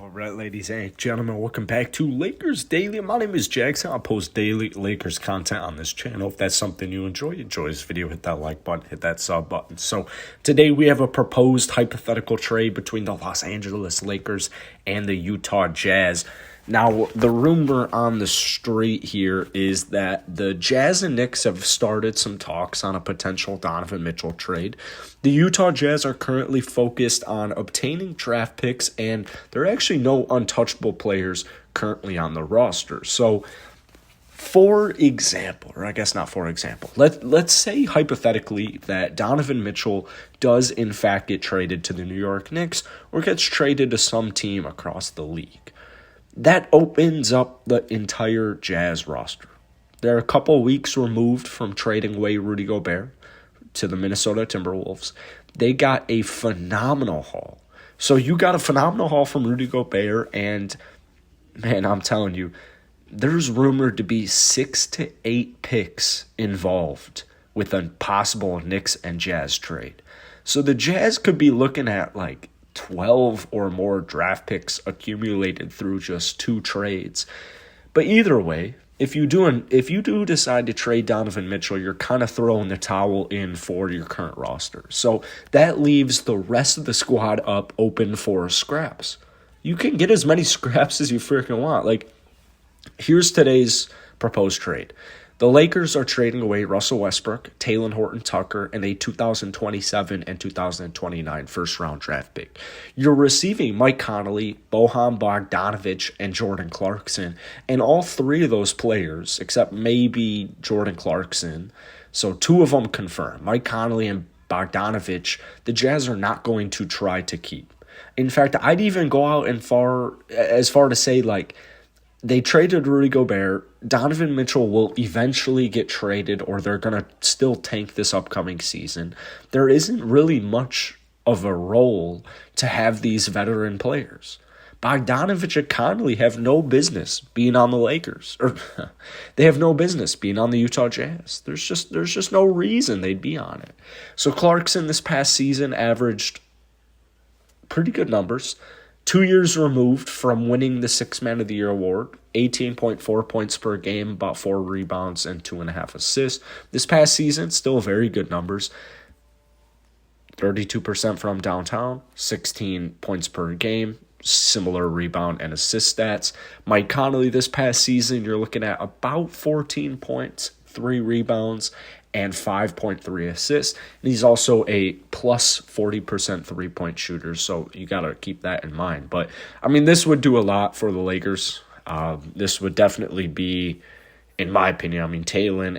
All right, ladies and gentlemen, welcome back to Lakers Daily. My name is Jackson. I post daily Lakers content on this channel. If that's something you enjoy this video, hit that like button, hit that sub button. So today we have a proposed hypothetical trade between the Los Angeles Lakers and the Utah Jazz. Now, the rumor on the street here is that the Jazz and Knicks have started some talks on a potential Donovan Mitchell trade. The Utah Jazz are currently focused on obtaining draft picks, and there are actually no untouchable players currently on the roster. So, for example, or I guess not for example, let's say hypothetically that Donovan Mitchell does in fact get traded to the New York Knicks or gets traded to some team across the league. That opens up the entire Jazz roster. They're a couple weeks removed from trading away Rudy Gobert to the Minnesota Timberwolves. They got a phenomenal haul. So you got a phenomenal haul from Rudy Gobert, and man, I'm telling you, there's rumored to be 6 to 8 picks involved with a possible Knicks and Jazz trade. So the Jazz could be looking at like 12 or more draft picks accumulated through just 2 trades. But either way, if you do decide to trade Donovan Mitchell, you're kind of throwing the towel in for your current roster. So that leaves the rest of the squad up open for scraps. You can get as many scraps as you freaking want. Like, here's today's proposed trade. The Lakers are trading away Russell Westbrook, Talen Horton-Tucker, and a 2027 and 2029 first-round draft pick. You're receiving Mike Conley, Bojan Bogdanovic, and Jordan Clarkson, and all 3 of those players, except maybe Jordan Clarkson, so 2 of them confirmed, Mike Conley and Bogdanovic, the Jazz are not going to try to keep. In fact, I'd even go out as far to say, like, they traded Rudy Gobert. Donovan Mitchell will eventually get traded, or they're going to still tank this upcoming season. There isn't really much of a role to have these veteran players. Bogdanovic and Conley have no business being on the Lakers. Or they have no business being on the Utah Jazz. There's just no reason they'd be on it. So Clarkson this past season averaged pretty good numbers. 2 years removed from winning the Sixth Man of the Year award, 18.4 points per game, about 4 rebounds and 2.5 assists. This past season, still very good numbers. 32% from downtown, 16 points per game, similar rebound and assist stats. Mike Conley this past season, you're looking at about 14 points, 3 rebounds, and 5.3 assists. And he's also a plus 40% three-point shooter, so you got to keep that in mind. But, I mean, this would do a lot for the Lakers. This would definitely be, in my opinion, I mean, Talen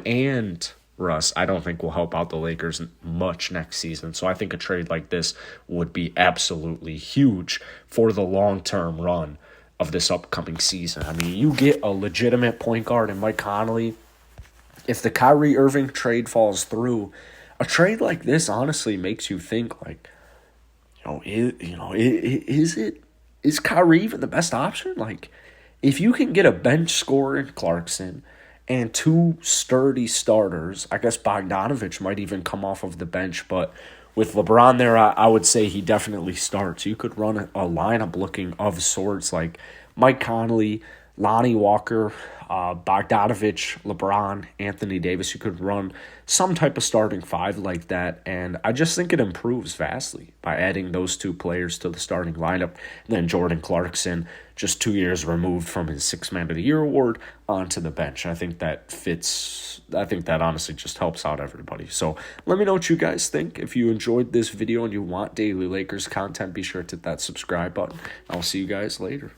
and Russ, I don't think will help out the Lakers much next season. So I think a trade like this would be absolutely huge for the long-term run of this upcoming season. I mean, you get a legitimate point guard in Mike Conley. If the Kyrie Irving trade falls through, a trade like this honestly makes you think, like, is Kyrie even the best option? Like, if you can get a bench scorer in Clarkson and 2 sturdy starters, I guess Bogdanovic might even come off of the bench, but with LeBron there, I would say he definitely starts. You could run a lineup looking of sorts like Mike Conley, Lonnie Walker, Bogdanovic, LeBron, Anthony Davis. You could run some type of starting 5 like that, and I just think it improves vastly by adding those 2 players to the starting lineup. And then Jordan Clarkson, just 2 years removed from his Sixth Man of the Year award, onto the bench. I think that fits. I think that honestly just helps out everybody. So let me know what you guys think. If you enjoyed this video and you want daily Lakers content, be sure to hit that subscribe button. I'll see you guys later.